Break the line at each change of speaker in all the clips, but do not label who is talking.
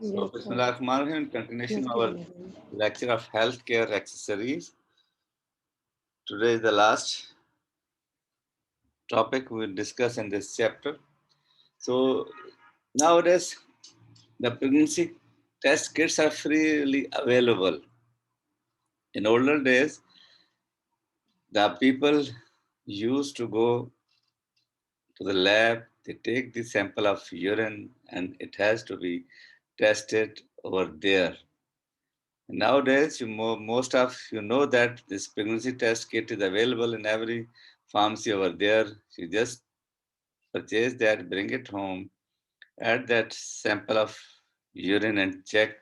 So,
Yes, sir.
Bismillahirrahmanirrahim, in continuation of our lecture of healthcare accessories. Today is the last topic we will discuss in this chapter. So, nowadays, the pregnancy test kits are freely available. In older days, the people used to go to the lab, they take the sample of urine, and it has to be tested over there. Nowadays, most of you know that this pregnancy test kit is available in every pharmacy over there. You just purchase that, bring it home, add that sample of urine and check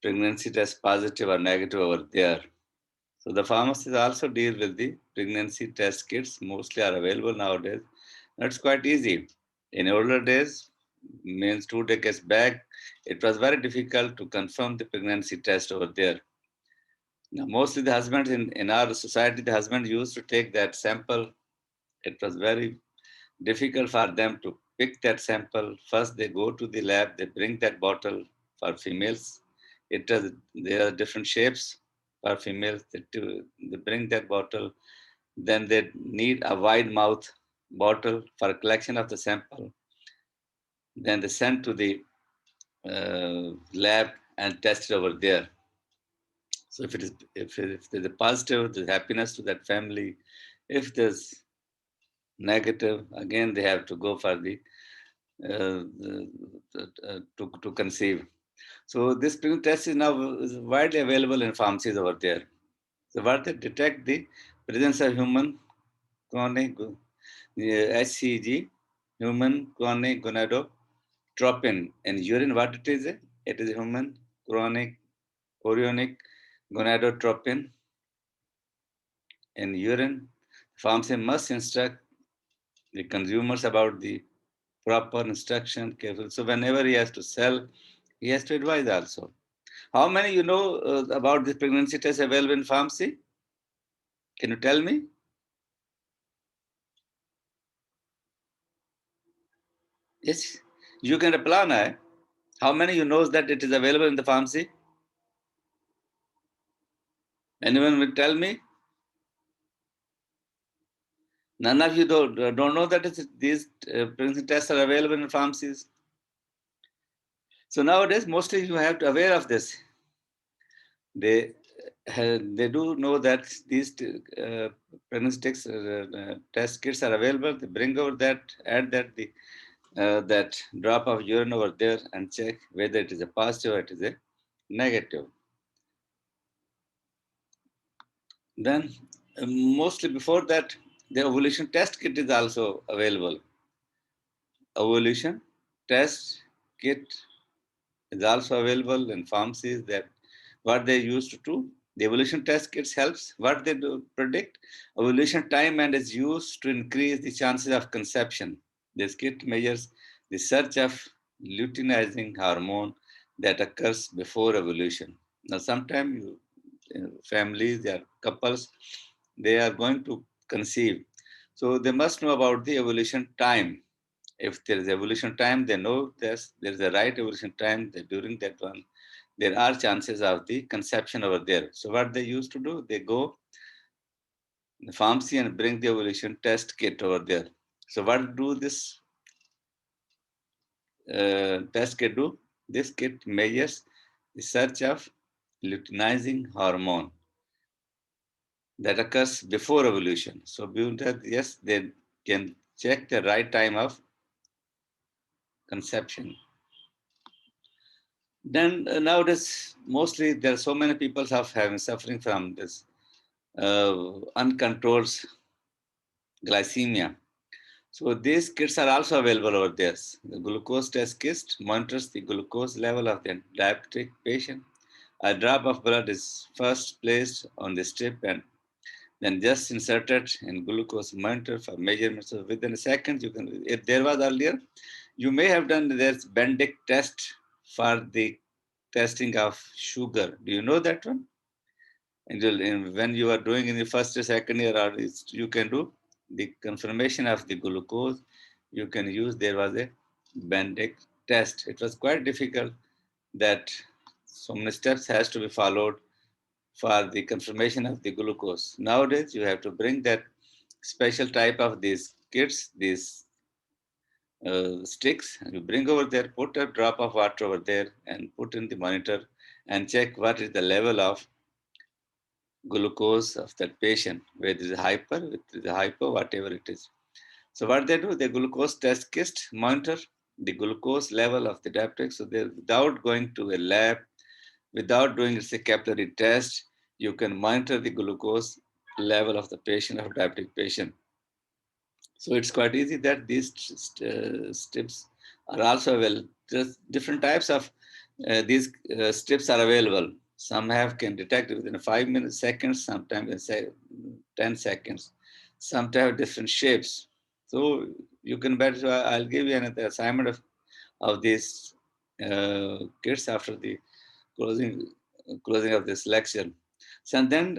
pregnancy test positive or negative over there. So the pharmacies also deal with the pregnancy test kits, mostly are available nowadays. That's quite easy. In older days, means 2 decades back, it was very difficult to confirm the pregnancy test over there. Now, mostly the husbands in our society, the husband used to take that sample. It was very difficult for them to pick that sample. First, they go to the lab, they bring that bottle for females. There are different shapes for females. They bring that bottle. Then they need a wide mouth bottle for collection of the sample. Then they send to the lab and test it over there. So if there's a positive, there's happiness to that family. If there's negative, again they have to go for to conceive. So this pregnancy test is widely available in pharmacies over there. So what they detect the presence of human chronic HCG, human chronic gonadotropin in urine. What it is? It is human chronic chorionic gonadotropin in urine. Pharmacy must instruct the consumers about the proper instruction, careful. So whenever he has to sell, he has to advise also. How many you know about this pregnancy test available in pharmacy? Can you tell me? Yes, you can reply now. How many you knows that it is available in the pharmacy? Anyone will tell me? None of you don't know that these pregnancy tests are available in pharmacies. So nowadays, mostly you have to aware of this. They do know that these pregnancy test kits are available. They bring over that, add that drop of urine over there and check whether it is a positive or it is a negative. Then mostly before that, the ovulation test kit is also available. Ovulation test kit is also available in pharmacies. That what they used to do. The ovulation test kits helps. What they do predict ovulation time and is used to increase the chances of conception. This kit measures the surge of luteinizing hormone that occurs before ovulation. Now, sometimes families or couples they are going to conceive, so they must know about the ovulation time. If there is evolution time, they know there is a right evolution time. That during that one, there are chances of the conception over there. So what they used to do, they go in the pharmacy and bring the ovulation test kit over there. So what do this test kit do? This kit measures the surge of luteinizing hormone that occurs before ovulation. So beyond that, yes, they can check the right time of conception. Then nowadays, mostly there are so many people having suffering from this uncontrolled glycemia. So these kits are also available over there. The glucose test kit monitors the glucose level of the diabetic patient. A drop of blood is first placed on the strip and then just inserted in glucose monitor for measurements. So within a second, you can. If there was earlier, you may have done this Bendic test for the testing of sugar. Do you know that one? And when you are doing in the first or second year, or you can do the confirmation of the glucose. You can use. There was a Bendic test. It was quite difficult. that so many steps has to be followed for the confirmation of the glucose. Nowadays, you have to bring that special type of these kits, these sticks, and you bring over there, put a drop of water over there and put in the monitor and check what is the level of glucose of that patient, whether it is hyper, whether it is hypo, whatever it is. So what they do, the glucose test kit monitor the glucose level of the diabetic. So they, without going to a lab, without doing a capillary test, you can monitor the glucose level of the patient, of diabetic patient. So it's quite easy that these strips are also available. There's different types of these strips are available. Some have can detect within 5 minutes, seconds, sometimes in say 10 seconds. Some have different shapes. So you can bet. So I'll give you another assignment of these kits after the closing closing of this lecture. So and then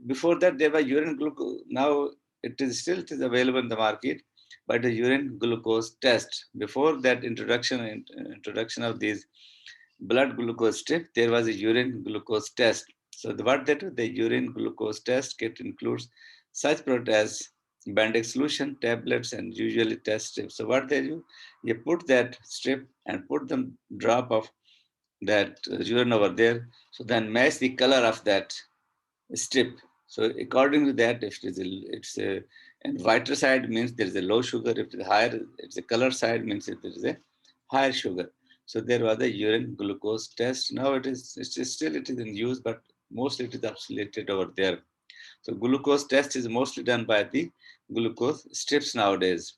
before that there were urine glucose. Now it is available in the market, but a urine glucose test. Before that introduction of these blood glucose strip, there was a urine glucose test. So what they do, the urine glucose test kit includes such product as Bandex solution, tablets, and usually test strips. So what they do, you put that strip and put the drop of that urine over there. So then match the color of that strip. So according to that, if it's a and whiter side means there is a low sugar. If it's higher, it's a color side means there is a higher sugar. So there was a urine glucose test. Now it is in use, but mostly it is obsoleted over there. So glucose test is mostly done by the glucose strips nowadays.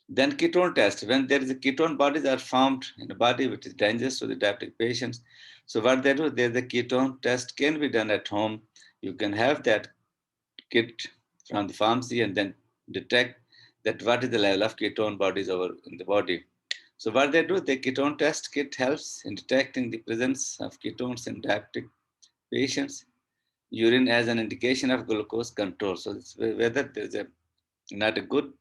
Then ketone test, when there is a ketone bodies are formed in the body which is dangerous to the diabetic patients. So what they do, there's a ketone test can be done at home. You can have that kit from the pharmacy and then detect that what is the level of ketone bodies over in the body. So what they do, the ketone test kit helps in detecting the presence of ketones in diabetic patients urine as an indication of glucose control. So it's whether there's a not a good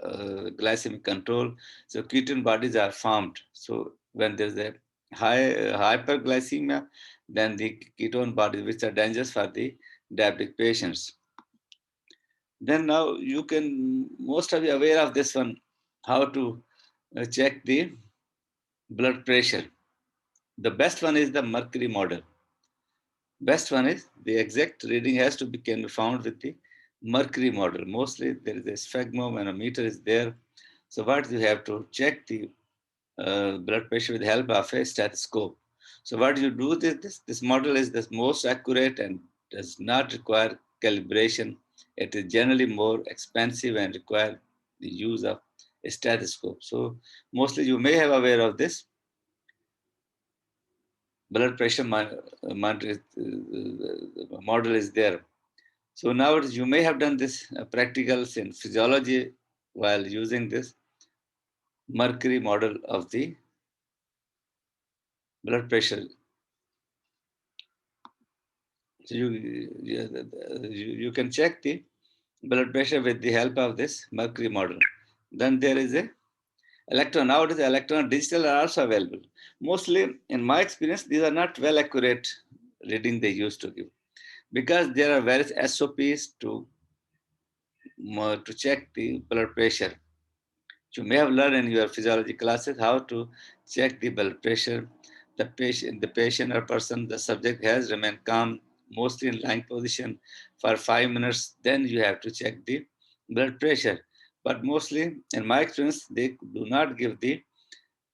glycemic control. So ketone bodies are formed. So when there's a high hyperglycemia, then the ketone bodies, which are dangerous for the diabetic patients. Then now you can most of you aware of this one, how to check the blood pressure. The best one is the mercury model. Best one is the exact reading has to be can be found with the mercury model. Mostly there is a sphygmomanometer is there. So what you have to check the blood pressure with the help of a stethoscope. So what you do this model is the most accurate and does not require calibration. It is generally more expensive and require the use of a stethoscope. So mostly you may have aware of this blood pressure model is there. So now you may have done this practicals in physiology while using this mercury model of the blood pressure. So you can check the blood pressure with the help of this mercury model. Then there is a electron. Nowadays, electron digital are also available. Mostly, in my experience, these are not well accurate reading they used to give because there are various SOPs to check the blood pressure. You may have learned in your physiology classes how to check the blood pressure. The patient or person, the subject has remained calm, mostly in lying position for 5 minutes. Then you have to check the blood pressure. But mostly, in my experience, they do not give the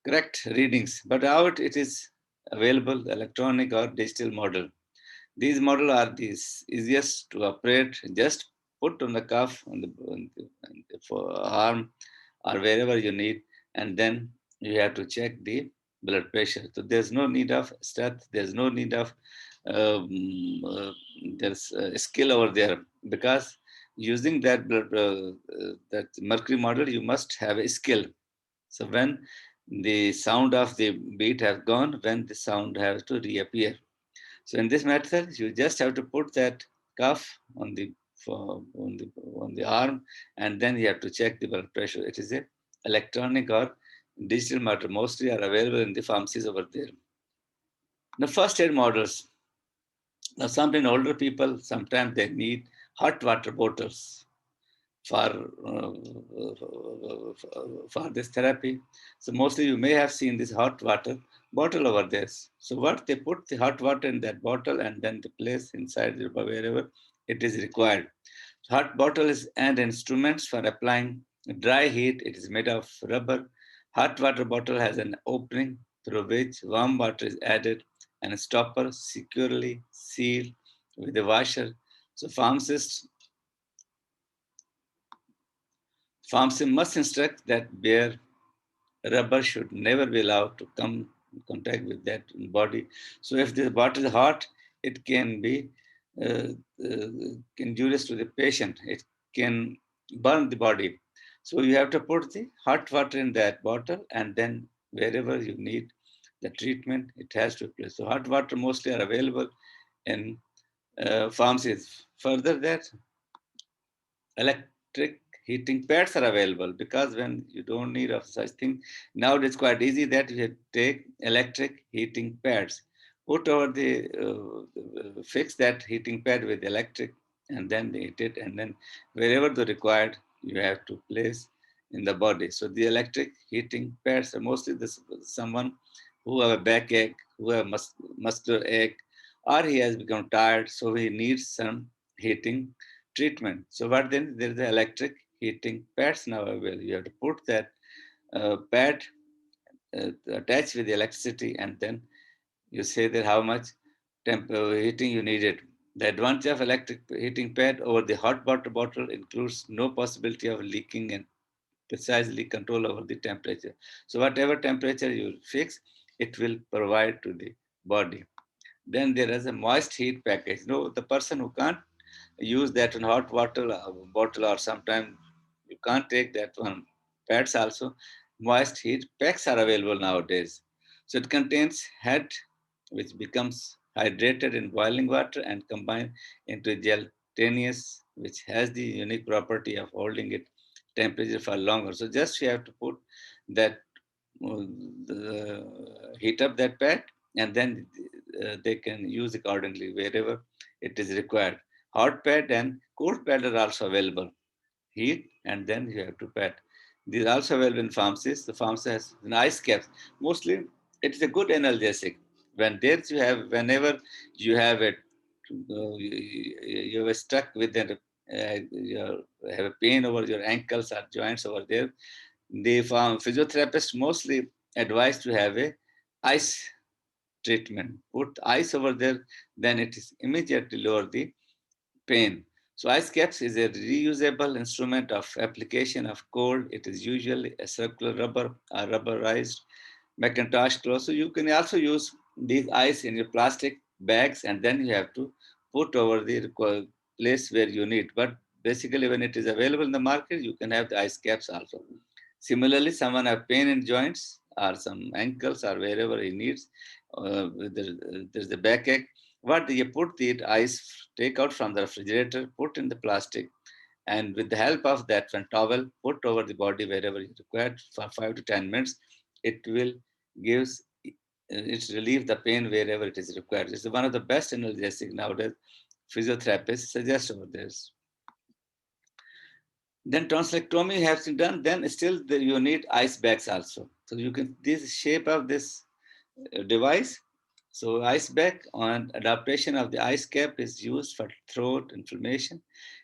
correct readings. But out it is available, electronic or digital model. These models are the easiest to operate. Just put on the cuff, on the arm, or wherever you need, and then you have to check the blood pressure. So there's no need of stat. There's no need of there's a skill over there because using that mercury model, you must have a skill. So when the sound of the beat has gone, when the sound has to reappear. So in this method, you just have to put that cuff on the arm, and then you have to check the blood pressure. It is a electronic or digital model mostly are available in the pharmacies over there. The first aid models. Now, sometimes older people, sometimes they need hot water bottles for for this therapy. So mostly you may have seen this hot water bottle over there. So what they put the hot water in that bottle and then they place inside wherever it is required. Hot bottle is and instruments for applying dry heat. It is made of rubber. Hot water bottle has an opening through which warm water is added and a stopper securely sealed with a washer. So pharmacist must instruct that bare rubber should never be allowed to come in contact with that body. So if the bottle is hot, it can be uh, uh, injurious to the patient. It can burn the body. So you have to put the hot water in that bottle and then wherever you need the treatment, it has to be placed. So hot water mostly are available in pharmacies. Further that electric heating pads are available because when you don't need of such thing, now it's quite easy that you take electric heating pads, put over fix that heating pad with electric and then heat it and then wherever the required you have to place in the body. So the electric heating pads are mostly someone who have a backache, who have muscular ache, or he has become tired, so he needs some heating treatment. So what then? There is the electric heating pads now available. You have to put that pad attached with the electricity, and then you say that how much heating you needed. The advantage of electric heating pad over the hot water bottle includes no possibility of leaking and precisely control over the temperature. So whatever temperature you fix, it will provide to the body. Then there is a moist heat package. The person who can't use that in hot water bottle or sometimes you can't take that one. Pads also, moist heat packs are available nowadays. So it contains head which becomes hydrated in boiling water and combined into gelatinous which has the unique property of holding it temperature for longer. So just you have to put that heat up that pad and then they can use accordingly wherever it is required. Hot pad and cold pad are also available. Heat and then you have to pad. These are also available in pharmacies. The pharmacy has an ice caps. Mostly it is a good analgesic. Whenever you have it, you are stuck with it, you have a pain over your ankles or joints over there, the physiotherapist mostly advised to have a ice treatment. Put ice over there, then it is immediately lower the pain. So ice caps is a reusable instrument of application of cold. It is usually a circular rubber or rubberized Macintosh cloth. So you can also use these ice in your plastic bags and then you have to put over the place where you need. But basically when it is available in the market, you can have the ice caps also. Similarly, someone have pain in joints or some ankles or wherever he needs, there's the backache. What you put the ice, take out from the refrigerator, put in the plastic, and with the help of that one towel, put over the body wherever you required for 5 to 10 minutes. It will gives it relieve the pain wherever it is required. It's one of the best analgesic nowadays. Physiotherapists suggest over this. Then tonsillectomy has been done. Then still you need ice bags also. So you can this shape of this device. So ice bag on adaptation of the ice cap is used for throat inflammation.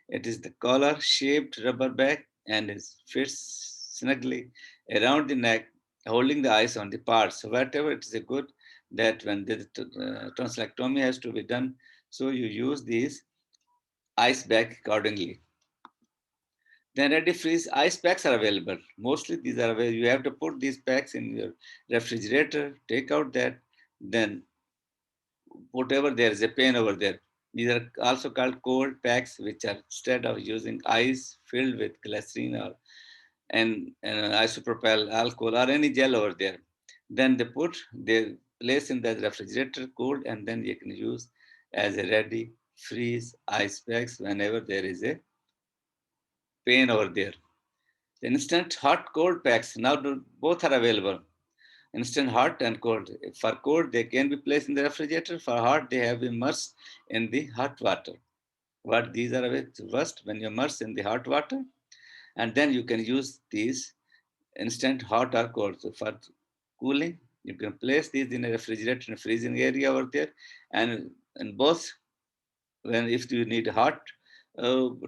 It is the collar-shaped rubber bag and is fits snugly around the neck, holding the ice on the parts. So whatever it is a good that when the tonsillectomy has to be done, so you use these ice bag accordingly. Then ready freeze ice packs are available. Mostly these are available. You have to put these packs in your refrigerator, take out that, then whatever there is a pain over there. These are also called cold packs, which are instead of using ice filled with glycerine or and isopropyl alcohol or any gel over there. Then they place in the refrigerator cold, and then you can use as a ready freeze ice packs whenever there is a pain over there. The instant hot cold packs, now both are available. Instant hot and cold. For cold, they can be placed in the refrigerator. For hot, they have been immersed in the hot water. What these are first, when you immerse in the hot water, and then you can use these instant hot or cold. So for cooling, you can place these in a refrigerator in a freezing area over there, and in both, when if you need hot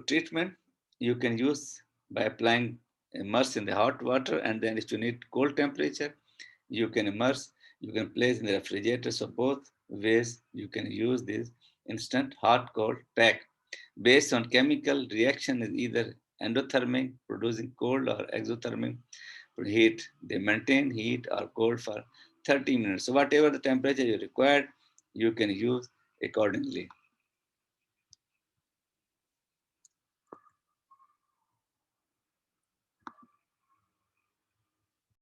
treatment, you can use by applying immerse in the hot water, and then if you need cold temperature, you can immerse, you can place in the refrigerator. So both ways you can use this instant hot cold pack based on chemical reaction is either endothermic producing cold or exothermic heat. They maintain heat or cold for 30 minutes. So whatever the temperature you require, you can use accordingly.